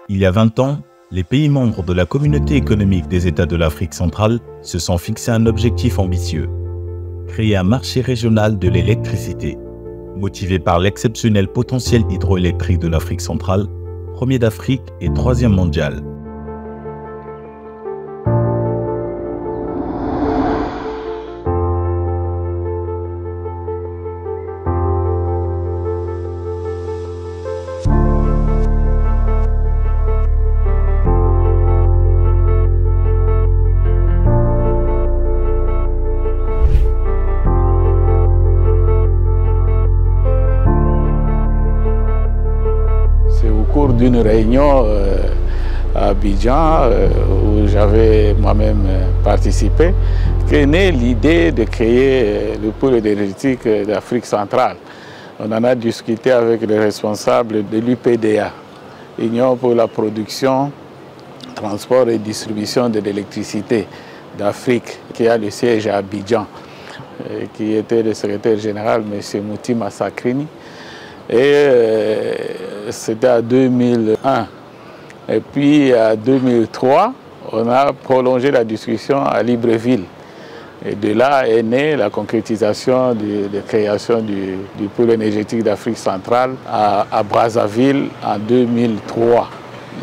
Il y a 20 ans, les pays membres de la Communauté économique des États de l'Afrique centrale se sont fixé un objectif ambitieux: créer un marché régional de l'électricité. Motivé par l'exceptionnel potentiel hydroélectrique de l'Afrique centrale, premier d'Afrique et troisième mondial. Au cours d'une réunion à Abidjan, où j'avais moi-même participé, qu'est née l'idée de créer le pôle énergétique d'Afrique centrale. On en a discuté avec les responsables de l'UPDA, Union pour la production, transport et distribution de l'électricité d'Afrique, qui a le siège à Abidjan, qui était le secrétaire général, M. Mouti Massakrini. Et c'était en 2001. Et puis en 2003, on a prolongé la discussion à Libreville. Et de là est née la concrétisation de création du pôle énergétique d'Afrique centrale à Brazzaville en 2003.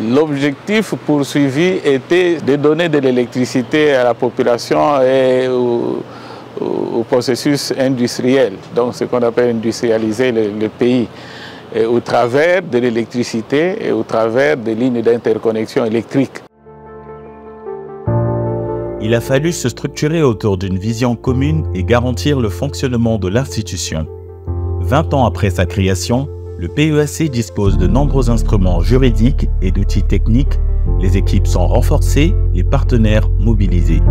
L'objectif poursuivi était de donner de l'électricité à la population et au processus industriel, donc ce qu'on appelle industrialiser le pays, et au travers de l'électricité et au travers des lignes d'interconnexion électrique. Il a fallu se structurer autour d'une vision commune et garantir le fonctionnement de l'institution. 20 ans après sa création, le PEAC dispose de nombreux instruments juridiques et d'outils techniques. Les équipes sont renforcées, les partenaires mobilisés.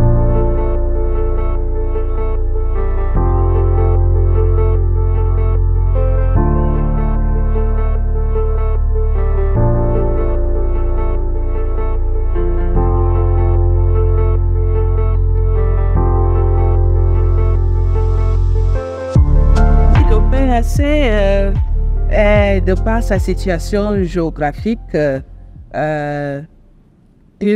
Est, de par sa situation géographique, une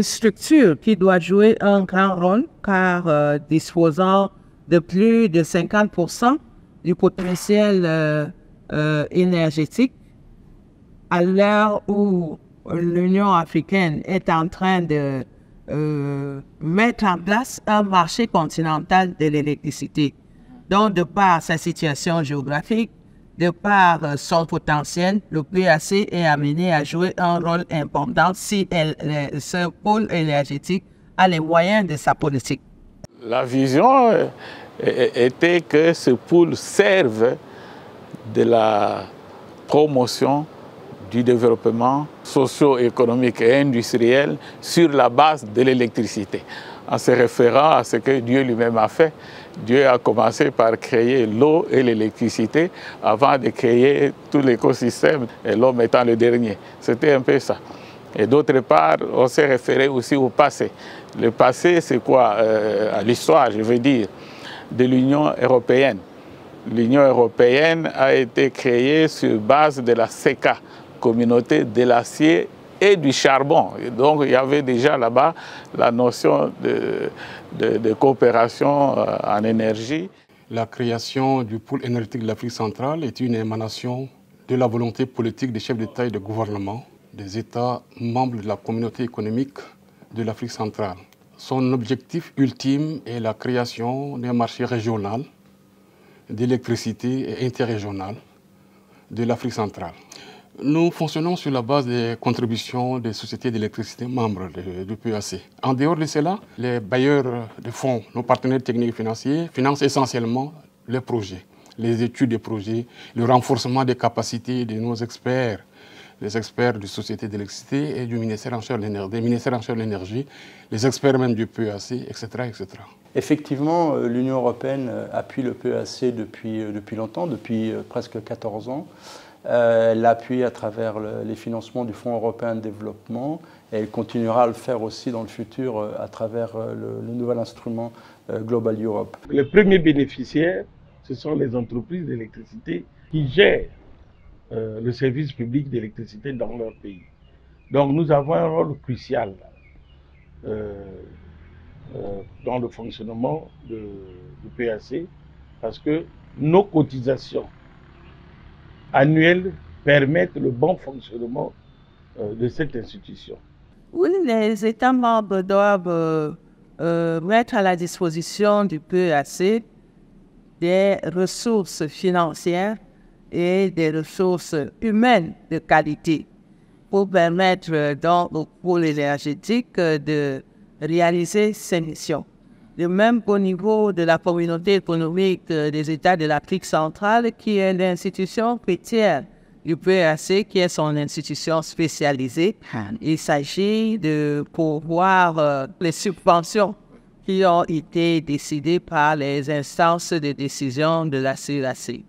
structure qui doit jouer un grand rôle, car disposant de plus de 50% du potentiel énergétique, à l'heure où l'Union africaine est en train de mettre en place un marché continental de l'électricité. Donc, de par sa situation géographique, de par son potentiel, le PEAC est amené à jouer un rôle important si ce pôle énergétique a les moyens de sa politique. La vision était que ce pôle serve de la promotion du développement socio-économique et industriel sur la base de l'électricité. En se référant à ce que Dieu lui-même a fait, Dieu a commencé par créer l'eau et l'électricité avant de créer tout l'écosystème, et l'homme étant le dernier. C'était un peu ça. Et d'autre part, on s'est référé aussi au passé. Le passé, c'est quoi? À l'histoire, je veux dire, de l'Union européenne. L'Union européenne a été créée sur base de la CECA, Communauté de l'acier et du charbon. Et donc il y avait déjà là-bas la notion de coopération en énergie. La création du pôle énergétique de l'Afrique centrale est une émanation de la volonté politique des chefs d'État et de gouvernement des États membres de la communauté économique de l'Afrique centrale. Son objectif ultime est la création d'un marché régional d'électricité et interrégional de l'Afrique centrale. Nous fonctionnons sur la base des contributions des sociétés d'électricité membres du PEAC. En dehors de cela, les bailleurs de fonds, nos partenaires techniques et financiers, financent essentiellement les projets, les études des projets, le renforcement des capacités de nos experts, les experts des sociétés d'électricité et du ministère en charge de l'énergie, les experts même du PEAC, etc., etc. Effectivement, l'Union européenne appuie le PEAC depuis longtemps, depuis presque 14 ans. Elle l'appuie à travers les financements du Fonds européen de développement et elle continuera à le faire aussi dans le futur à travers le nouvel instrument Global Europe. Les premiers bénéficiaires, ce sont les entreprises d'électricité qui gèrent le service public d'électricité dans leur pays. Donc nous avons un rôle crucial dans le fonctionnement du PAC parce que nos cotisations annuelles permettent le bon fonctionnement de cette institution. Oui, les États membres doivent mettre à la disposition du PAC des ressources financières et des ressources humaines de qualité pour permettre donc au pôle énergétique de réaliser ses missions. De même qu'au niveau de la communauté économique des États de l'Afrique centrale, qui est l'institution fêtière du PAC, qui est son institution spécialisée, il s'agit de pourvoir les subventions qui ont été décidées par les instances de décision de la CEAC.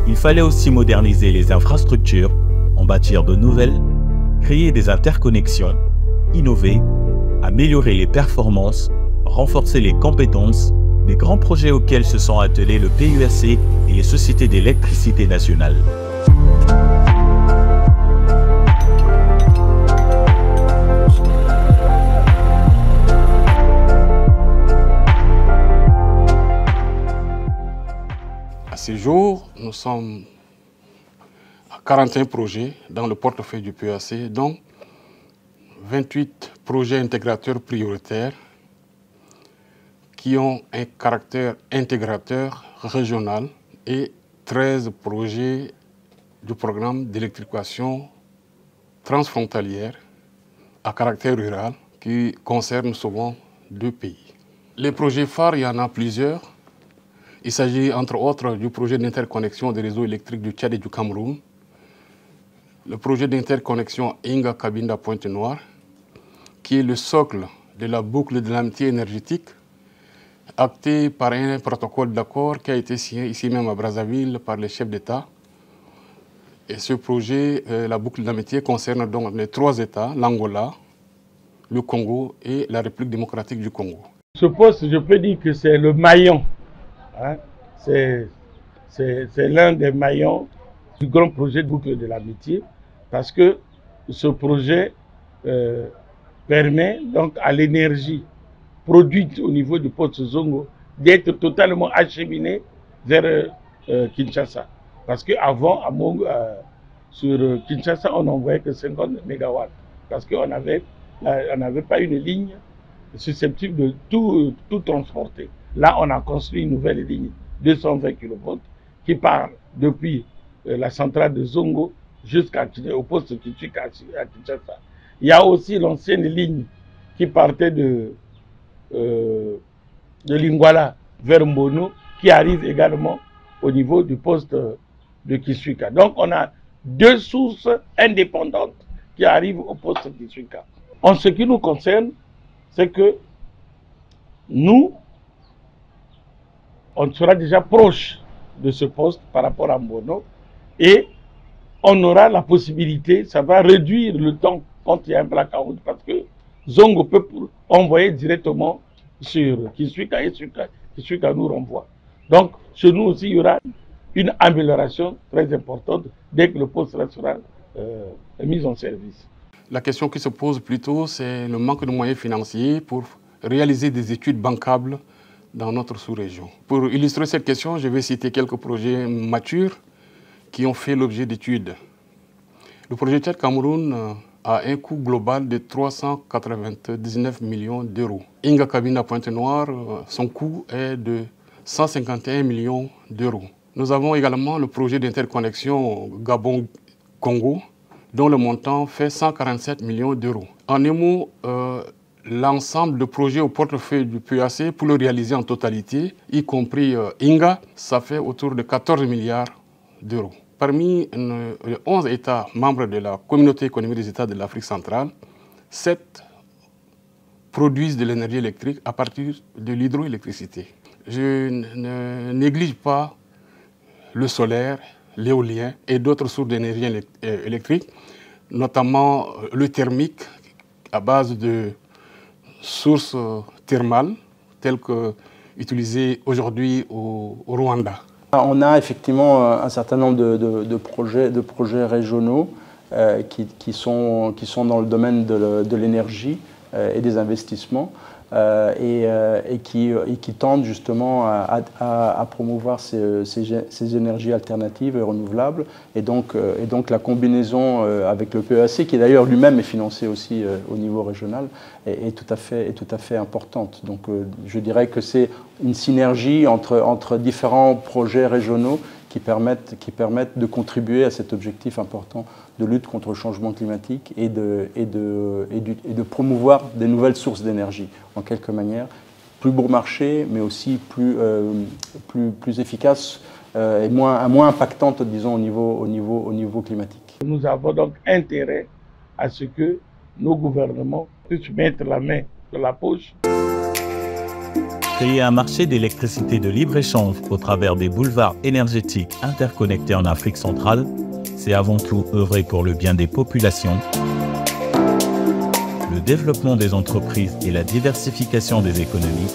Il fallait aussi moderniser les infrastructures, en bâtir de nouvelles, créer des interconnexions, innover, améliorer les performances, renforcer les compétences, des grands projets auxquels se sont attelés le PUAC et les sociétés d'électricité nationales. À ce jour, nous sommes à 41 projets dans le portefeuille du PUAC, dont 28 projets intégrateurs prioritaires qui ont un caractère intégrateur régional et 13 projets du programme d'électrification transfrontalière à caractère rural qui concernent souvent 2 pays. Les projets phares, il y en a plusieurs. Il s'agit entre autres du projet d'interconnexion des réseaux électriques du Tchad et du Cameroun, le projet d'interconnexion Inga-Cabinda-Pointe-Noire, qui est le socle de la boucle de l'amitié énergétique, acté par un protocole d'accord qui a été signé ici même à Brazzaville par les chefs d'État. Et ce projet, la boucle d'amitié, concerne donc les 3 États, l'Angola, le Congo et la République démocratique du Congo. Ce poste, je peux dire que c'est le maillon. Hein? C'est l'un des maillons du grand projet de boucle de l'amitié parce que ce projet permet donc à l'énergie produite au niveau du poste Zongo d'être totalement acheminée vers Kinshasa. Parce qu'avant, sur Kinshasa, on n'envoyait que 50 MW parce qu'on n'avait pas une ligne susceptible de tout transporter. Là, on a construit une nouvelle ligne 220 kV qui part depuis la centrale de Zongo jusqu'au poste Kitchika à Kinshasa. Il y a aussi l'ancienne ligne qui partait de Lingwala vers Mbono qui arrive également au niveau du poste de Kisuika. Donc, on a 2 sources indépendantes qui arrivent au poste de Kisuika. En ce qui nous concerne, c'est que nous, on sera déjà proche de ce poste par rapport à Mbono et on aura la possibilité, ça va réduire le temps quand il y a un blackout parce que Zongo peut envoyer directement sur Kisuika et Kisuika nous renvoie. Donc, chez nous aussi, il y aura une amélioration très importante dès que le poste sera mis en service. La question qui se pose plutôt, c'est le manque de moyens financiers pour réaliser des études bancables dans notre sous-région. Pour illustrer cette question, je vais citer quelques projets matures qui ont fait l'objet d'études. Le projet Tchad Cameroun a un coût global de 399 millions d'euros. Inga Cabinda Pointe-Noire, son coût est de 151 millions d'euros. Nous avons également le projet d'interconnexion Gabon-Congo, dont le montant fait 147 millions d'euros. En un mot, l'ensemble de projets au portefeuille du PUAC, pour le réaliser en totalité, y compris Inga, ça fait autour de 14 milliards d'euros. Parmi les 11 États membres de la communauté économique des États de l'Afrique centrale, 7 produisent de l'énergie électrique à partir de l'hydroélectricité. Je ne néglige pas le solaire, l'éolien et d'autres sources d'énergie électrique, notamment le thermique à base de sources thermales telles que utilisées aujourd'hui au Rwanda. On a effectivement un certain nombre de projets régionaux qui sont dans le domaine de l'énergie et des investissements. Et qui tendent justement à promouvoir ces énergies alternatives et renouvelables. Et donc la combinaison avec le PEAC, qui d'ailleurs lui-même est financé aussi au niveau régional, est tout à fait importante. Donc je dirais que c'est une synergie entre différents projets régionaux qui permettent de contribuer à cet objectif important de lutte contre le changement climatique et de promouvoir des nouvelles sources d'énergie, en quelque manière, plus bon marché, mais aussi plus efficace et moins impactante, disons, au niveau climatique. Nous avons donc intérêt à ce que nos gouvernements puissent mettre la main dans la poche. Créer un marché d'électricité de libre-échange au travers des boulevards énergétiques interconnectés en Afrique centrale, c'est avant tout œuvrer pour le bien des populations, le développement des entreprises et la diversification des économies.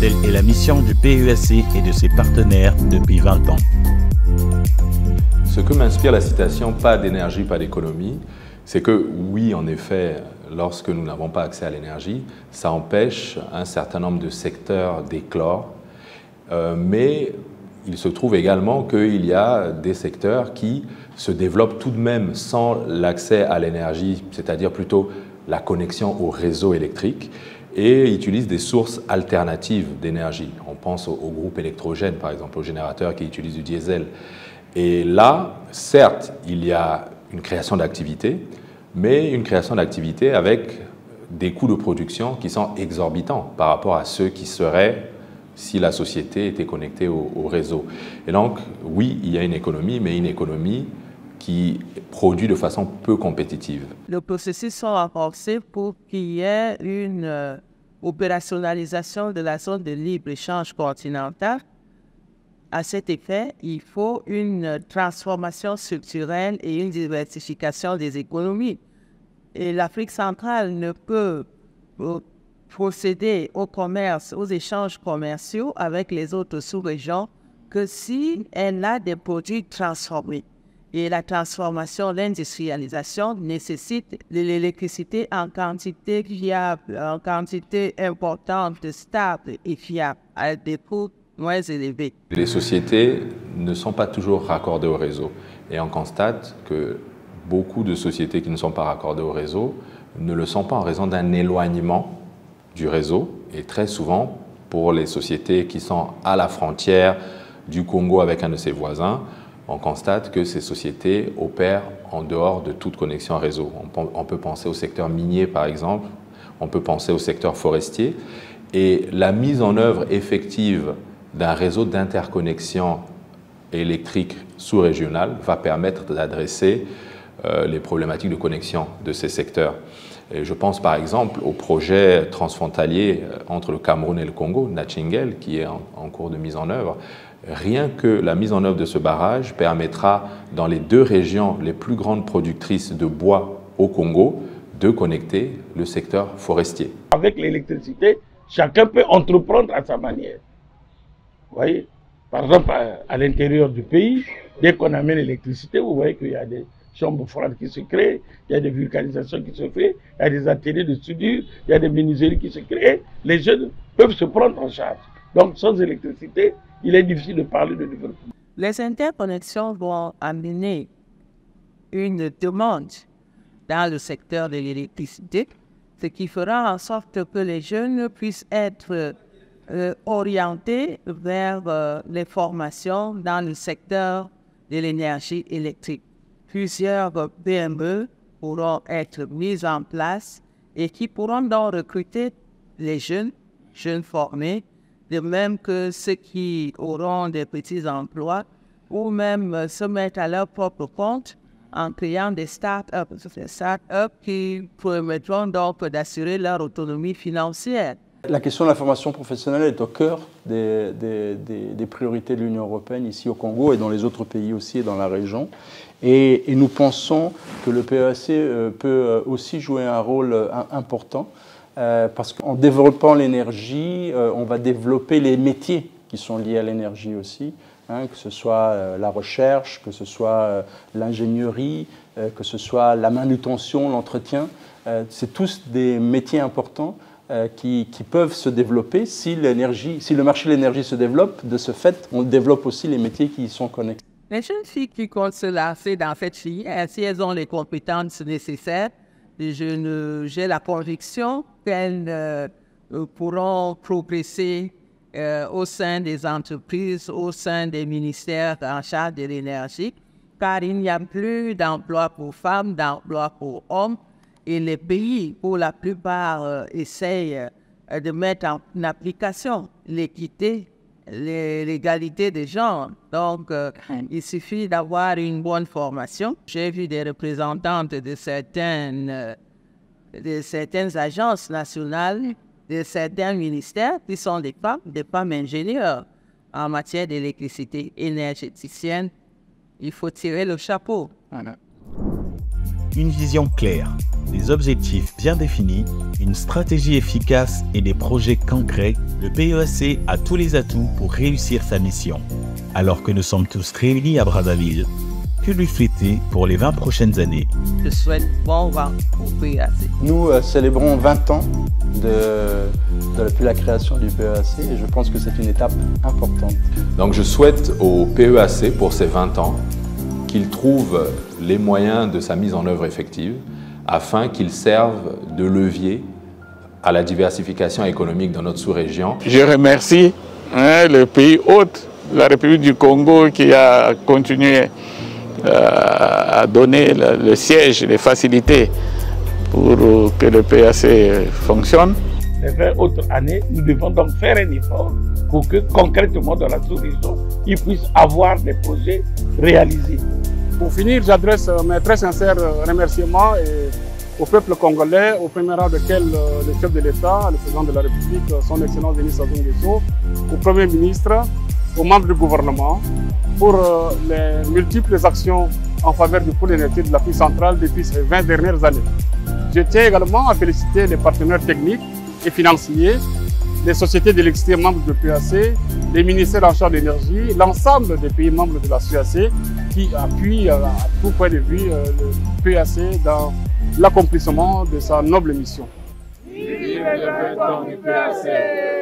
Telle est la mission du PEAC et de ses partenaires depuis 20 ans. Ce que m'inspire la citation « pas d'énergie, pas d'économie », c'est que oui, en effet, lorsque nous n'avons pas accès à l'énergie, ça empêche un certain nombre de secteurs d'éclore, mais il se trouve également qu'il y a des secteurs qui se développent tout de même sans l'accès à l'énergie, c'est-à-dire plutôt la connexion au réseau électrique, et utilisent des sources alternatives d'énergie. On pense au groupe électrogène, par exemple, aux générateurs qui utilisent du diesel. Et là, certes, il y a une création d'activité, mais une création d'activité avec des coûts de production qui sont exorbitants par rapport à ceux qui seraient si la société était connectée au réseau. Et donc, oui, il y a une économie, mais une économie qui produit de façon peu compétitive. Le processus sont renforcés pour qu'il y ait une opérationnalisation de la zone de libre-échange continentale. À cet effet, il faut une transformation structurelle et une diversification des économies. Et l'Afrique centrale ne peut procéder au commerce, aux échanges commerciaux avec les autres sous-régions que si elle a des produits transformés. Et la transformation, l'industrialisation nécessite de l'électricité en quantité fiable, en quantité importante, stable et fiable, à des coûts moins élevés. Les sociétés ne sont pas toujours raccordées au réseau. Et on constate que beaucoup de sociétés qui ne sont pas raccordées au réseau ne le sont pas en raison d'un éloignement du réseau. Et très souvent, pour les sociétés qui sont à la frontière du Congo avec un de ses voisins, on constate que ces sociétés opèrent en dehors de toute connexion réseau. On peut penser au secteur minier, par exemple, on peut penser au secteur forestier. Et la mise en œuvre effective d'un réseau d'interconnexion électrique sous-régional va permettre d'adresser les problématiques de connexion de ces secteurs. Et je pense par exemple au projet transfrontalier entre le Cameroun et le Congo, Nachingel, qui est en cours de mise en œuvre. Rien que la mise en œuvre de ce barrage permettra, dans les deux régions les plus grandes productrices de bois au Congo, de connecter le secteur forestier. Avec l'électricité, chacun peut entreprendre à sa manière. Vous voyez, par exemple, à l'intérieur du pays, dès qu'on amène l'électricité, vous voyez qu'il y a des chambres froides qui se créent, il y a des vulcanisations qui se font, il y a des ateliers de soudure, il y a des menuiseries qui se créent. Les jeunes peuvent se prendre en charge. Donc, sans électricité, il est difficile de parler de développement. Les interconnexions vont amener une demande dans le secteur de l'électricité, ce qui fera en sorte que les jeunes puissent être orientés vers les formations dans le secteur de l'énergie électrique. Plusieurs PME pourront être mises en place et qui pourront donc recruter les jeunes formés, de même que ceux qui auront des petits emplois ou même se mettre à leur propre compte en créant des start-up qui permettront donc d'assurer leur autonomie financière. La question de la formation professionnelle est au cœur des priorités de l'Union européenne ici au Congo et dans les autres pays aussi et dans la région. Et nous pensons que le PEAC peut aussi jouer un rôle important parce qu'en développant l'énergie, on va développer les métiers qui sont liés à l'énergie aussi. que ce soit la recherche, que ce soit l'ingénierie, que ce soit la manutention, l'entretien. C'est tous des métiers importants qui peuvent se développer si le marché de l'énergie se développe. De ce fait, on développe aussi les métiers qui y sont connectés. Les jeunes filles qui comptent se lancer dans cette filière, si elles ont les compétences nécessaires, j'ai la conviction qu'elles pourront progresser au sein des entreprises, au sein des ministères en charge de l'énergie, car il n'y a plus d'emploi pour femmes, d'emploi pour hommes, et les pays, pour la plupart, essayent de mettre en application l'équité, l'égalité des genres. Donc, il suffit d'avoir une bonne formation. J'ai vu des représentantes de certaines agences nationales, de certains ministères qui sont des femmes ingénieures en matière d'électricité énergéticienne. Il faut tirer le chapeau. Voilà. Une vision claire, des objectifs bien définis, une stratégie efficace et des projets concrets, le PEAC a tous les atouts pour réussir sa mission. Alors que nous sommes tous réunis à Brazzaville, que lui souhaiter pour les 20 prochaines années? Je souhaite bon vent au PEAC. Nous célébrons 20 ans depuis la création du PEAC et je pense que c'est une étape importante. Donc je souhaite au PEAC pour ses 20 ans qu'il trouve les moyens de sa mise en œuvre effective afin qu'il serve de levier à la diversification économique dans notre sous-région. Je remercie le pays hôte, la République du Congo, qui a continué à donner le siège, les facilités pour que le PAC fonctionne. Les 20 autres années, nous devons donc faire un effort pour que concrètement dans la sous-région, ils puissent avoir des projets réalisés. Pour finir, j'adresse mes très sincères remerciements au peuple congolais, au premier rang duquel le chef de l'État, le président de la République, son Excellence Denis Sassou Nguesso, au Premier ministre, aux membres du gouvernement, pour les multiples actions en faveur du pôle énergétique de l'Afrique centrale depuis ces 20 dernières années. Je tiens également à féliciter les partenaires techniques et financiers, les sociétés d'électricité membres du PEAC, les ministères en charge de l'énergie, l'ensemble des pays membres de la CEAC qui appuient à tout point de vue le PEAC dans l'accomplissement de sa noble mission. Vive les 20 ans du PEAC!